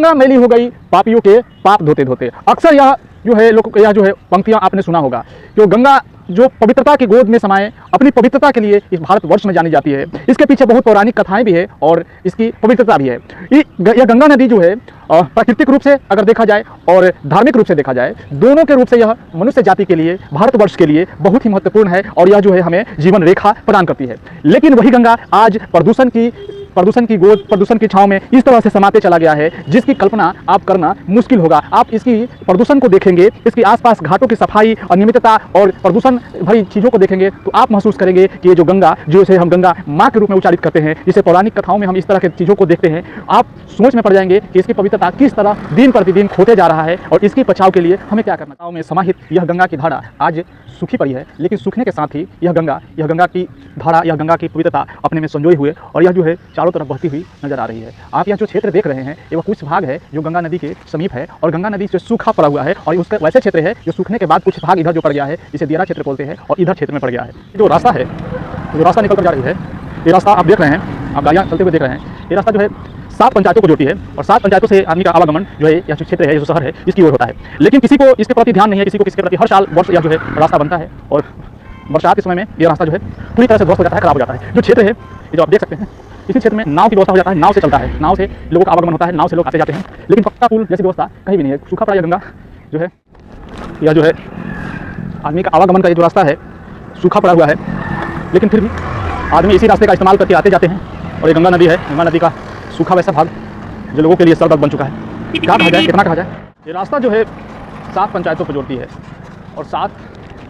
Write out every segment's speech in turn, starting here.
गंगा मैली हो गई पापियों के पाप धोते धोते। अक्सर यह जो है पंक्तियां आपने सुना होगा कि गंगा जो पवित्रता की गोद में समाये अपनी पवित्रता के लिए इस भारतवर्ष में जानी जाती है। इसके पीछे बहुत पौराणिक कथाएं भी है और इसकी पवित्रता भी है। यह गंगा नदी जो है प्राकृतिक रूप से अगर देखा जाए और धार्मिक रूप से देखा जाए, दोनों के रूप से यह मनुष्य जाति के लिए, भारतवर्ष के लिए बहुत ही महत्वपूर्ण है और यह जो है हमें जीवन रेखा प्रदान करती है। लेकिन वही गंगा आज प्रदूषण की छांव में इस तरह से समाते चला गया है जिसकी कल्पना आप करना मुश्किल होगा। आप इसकी प्रदूषण को देखेंगे, इसके आसपास घाटों की सफाई, अनियमितता और प्रदूषण भरी चीज़ों को देखेंगे तो आप महसूस करेंगे कि ये जो गंगा, जिसे हम गंगा माँ के रूप में उच्चारित करते हैं, जिसे पौराणिक कथाओं में हम इस तरह की चीज़ों को देखते हैं, आप सोच में पड़ जाएंगे कि इसकी पवित्रता किस तरह दिन प्रतिदिन खोते जा रहा है और इसके बचाव के लिए हमें क्या करना। गाँव में समाहित यह गंगा की धारा आज सूखी पड़ी है, लेकिन सूखने के साथ ही यह गंगा की धारा, यह गंगा की पवित्रता अपने में संजोए हुए और यह जो है चारों तरफ बहती हुई नजर आ रही है। आप यह जो क्षेत्र देख रहे हैं ये वह कुछ भाग है जो गंगा नदी के समीप है और गंगा नदी से सूखा पड़ा हुआ है और उसका वैसे क्षेत्र है जो सूखने के बाद कुछ भाग इधर जो पड़ गया है, इसे दियारा क्षेत्र बोलते हैं और इधर क्षेत्र में पड़ गया है। जो रास्ता है, जो रास्ता निकल कर जा रही है, ये रास्ता आप देख रहे हैं, आप गाड़ियाँ चलते हुए देख रहे हैं, ये रास्ता जो है 7 पंचायतों को जोड़ती है और 7 पंचायतों से आदमी का आवागमन जो है यह जो क्षेत्र है, जो शहर है, इसकी ओर होता है। लेकिन किसी को इसके प्रति ध्यान नहीं है, किसी को इसके प्रति हर साल वर्ष यह जो है रास्ता बनता है और बरसात के समय में ये रास्ता जो है पूरी तरह से ध्वस्त हो जाता है, खराब हो जाता है। जो क्षेत्र है ये जो आप देख सकते हैं, इसी क्षेत्र में नाव की व्यवस्था हो जाता है, नाव से चलता है, नाव से लोगों का आवागमन होता है, नाव से लोग आते जाते हैं, लेकिन पक्का पुल जैसी व्यवस्था कहीं भी नहीं है। सूखा पड़ा यह गंगा जो है, यह जो है आदमी का आवागमन का ये जो रास्ता है सूखा पड़ा हुआ है, लेकिन फिर भी आदमी इसी रास्ते का इस्तेमाल करके आते जाते हैं और ये गंगा नदी है, गंगा नदी का सूखा वैसा भाग जो लोगों के लिए सरदर्द बन चुका है। क्या कहा जाए, कितना कहा जाए। ये रास्ता जो है 7 पंचायतों को जोड़ती है और 7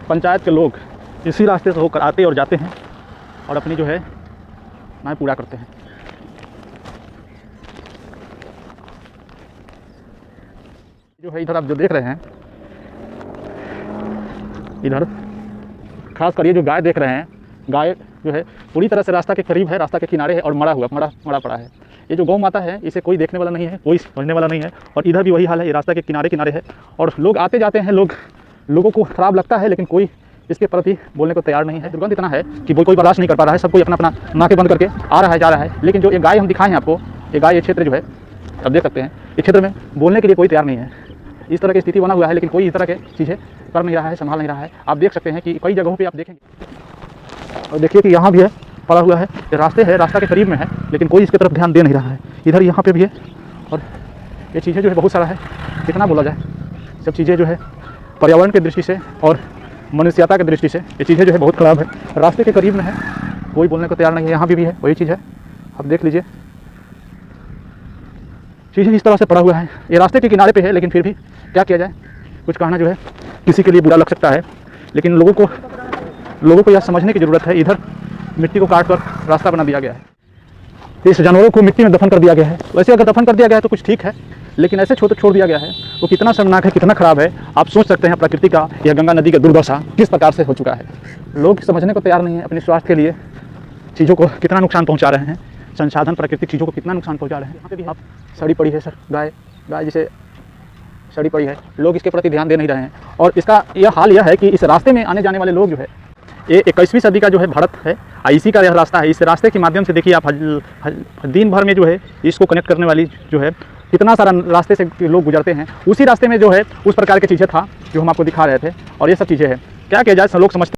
पंचायत के लोग इसी रास्ते से होकर आते और जाते हैं और अपनी जो है मांग पूरा करते हैं। जो है इधर आप जो देख रहे हैं, इधर खास कर ये जो गाय देख रहे हैं, गाय जो है पूरी तरह से रास्ता के करीब है, रास्ता के किनारे है और मरा पड़ा है। ये जो गौ माता है इसे कोई देखने वाला नहीं है, कोई समझने वाला नहीं है और इधर भी वही हाल है, ये रास्ता के किनारे किनारे है और लोग आते जाते हैं, लोगों को खराब लगता है लेकिन कोई इसके प्रति बोलने को तैयार नहीं है। दुर्गंध इतना है कि कोई बर्दाश्त नहीं कर पा रहा है, सब कोई अपना नाके बंद करके आ रहा है, जा रहा है। लेकिन जो ये गाय हम दिखाए हैं आपको, ये गाय, ये क्षेत्र जो है आप देख सकते हैं, इस क्षेत्र में बोलने के लिए कोई तैयार नहीं है। इस तरह की स्थिति बना हुआ है लेकिन कोई इस तरह के चीज़ें कर नहीं रहा है, संभाल नहीं रहा है। आप देख सकते हैं कि कई जगहों पर आप देखेंगे और देखिए कि यहाँ भी है, पड़ा हुआ है, ये रास्ते है, रास्ता के करीब में है लेकिन कोई इसकी तरफ ध्यान दे नहीं रहा है। इधर यहाँ पे भी है और ये चीज़ें जो है बहुत सारा है, कितना बोला जाए। सब चीज़ें जो है पर्यावरण की दृष्टि से और मनुष्यता की दृष्टि से ये चीज़ें जो है बहुत ख़राब है। रास्ते के करीब में है, कोई बोलने को तैयार नहीं है। यहाँ भी है, वही चीज़ है, आप देख लीजिए, चीज़ें इस तरह से पड़ा हुआ है। ये रास्ते के किनारे पे है लेकिन फिर भी क्या किया जाए, कुछ कहना जो है किसी के लिए बुरा लग सकता है, लेकिन लोगों को यह समझने की ज़रूरत है। इधर मिट्टी को काट कर रास्ता बना दिया गया है, इस जानवरों को मिट्टी में दफन कर दिया गया है। वैसे अगर दफन कर दिया गया है तो कुछ ठीक है, लेकिन ऐसे छोड़ दिया गया है वो कितना शर्मनाक है, कितना ख़राब है। आप सोच सकते हैं प्रकृति का, यह गंगा नदी का दुर्दशा किस प्रकार से हो चुका है। लोग समझने को तैयार नहीं है, अपने स्वास्थ्य के लिए चीज़ों को कितना नुकसान पहुँचा रहे हैं, संसाधन प्राकृतिक चीज़ों को कितना नुकसान पहुँचा रहे हैं। यहाँ पे भी आप सड़ी पड़ी है सर, गाय जिसे सड़ी पड़ी है, लोग इसके प्रति ध्यान दे नहीं रहे हैं। और इसका यह हाल यह है कि इस रास्ते में आने जाने वाले लोग जो है, ये 21वीं सदी का जो है भारत है, इसी का यह रास्ता है। इस रास्ते के माध्यम से देखिए आप दिन भर में जो है इसको कनेक्ट करने वाली जो है कितना सारा रास्ते से लोग गुजरते हैं। उसी रास्ते में जो है उस प्रकार की चीज़ें था जो हम आपको दिखा रहे थे और ये सब चीज़ें हैं। क्या किया जाए, लोग समझते